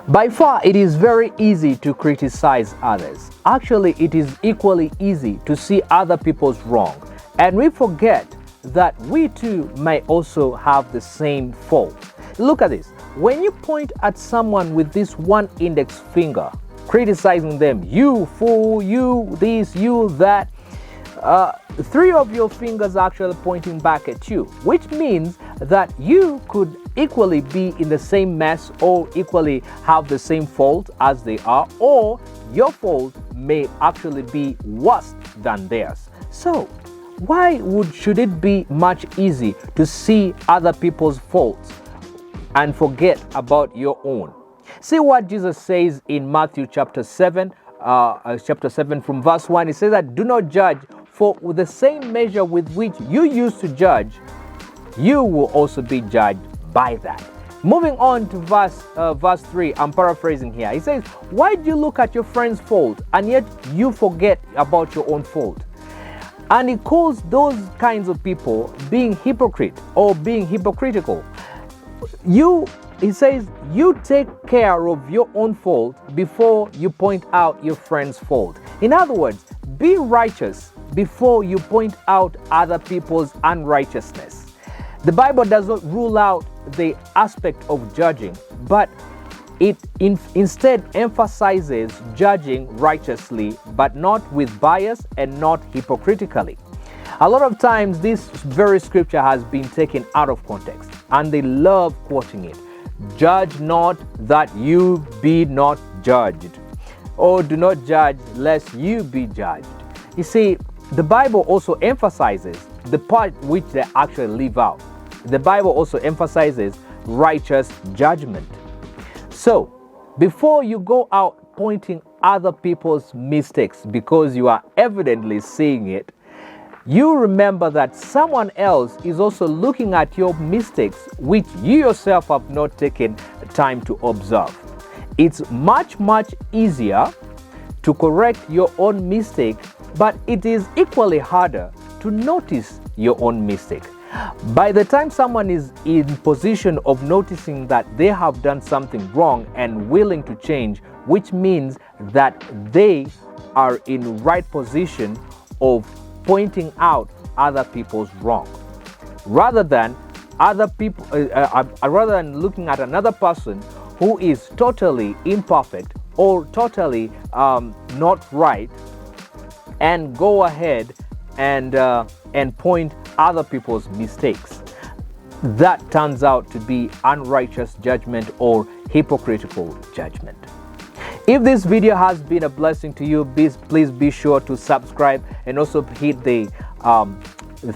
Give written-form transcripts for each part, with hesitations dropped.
By far, it is very easy to criticize others. Actually, it is equally easy to see other people's wrong. And we forget that we too may also have the same fault. Look at this. When you point at someone with this one index finger, criticizing them, you fool, you this, you that, three of your fingers are actually pointing back at you, which means that you could equally be in the same mess or equally have the same fault as they are, or your fault may actually be worse than theirs. So why should it be much easier to see other people's faults and forget about your own? See what Jesus says in Matthew chapter 7 from verse 1. He says that, do not judge, for with the same measure with which you used to judge, you will also be judged by that. Moving on to verse 3, I'm paraphrasing here. He says, why do you look at your friend's fault and yet you forget about your own fault? And he calls those kinds of people being hypocrite or being hypocritical. He says, you take care of your own fault before you point out your friend's fault. In other words, be righteous before you point out other people's unrighteousness. The Bible does not rule out the aspect of judging, but it instead emphasizes judging righteously, but not with bias and not hypocritically. A lot of times this very scripture has been taken out of context, and they love quoting it. Judge not that you be not judged, or do not judge lest you be judged. You see, the Bible also emphasizes the part which they actually leave out. The Bible also emphasizes righteous judgment. So, before you go out pointing other people's mistakes because you are evidently seeing it, you remember that someone else is also looking at your mistakes which you yourself have not taken time to observe. It's much easier to correct your own mistake, but it is equally harder to notice your own mistake. By the time someone is in position of noticing that they have done something wrong and willing to change, which means that they are in right position of pointing out other people's wrong, rather than looking at another person who is totally imperfect or totally not right, and go ahead and point other people's mistakes. That turns out to be unrighteous judgment or hypocritical judgment. If this video has been a blessing to you, please be sure to subscribe and also hit the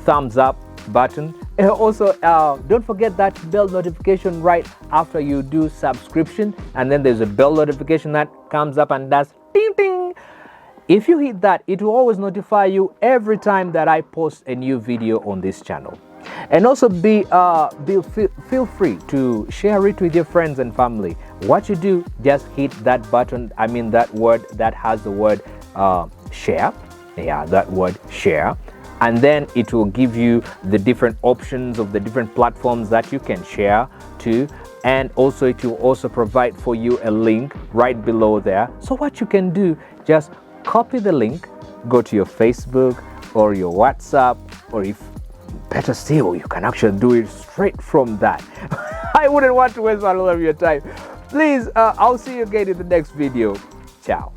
thumbs up button. And also don't forget that bell notification right after you do subscription, and then there's a bell notification that comes up and does ding ding. If you hit that, it will always notify you every time that I post a new video on this channel. And also feel free to share it with your friends and family. What you do, just hit that button, that word that has the word share. Yeah, that word share. And then it will give you the different options of the different platforms that you can share to. And also it will also provide for you a link right below there. So what you can do, just copy the link, go to your Facebook or your WhatsApp, or if better still, you can actually do it straight from that. I wouldn't want to waste a lot of your time. Please, I'll see you again in the next video. Ciao.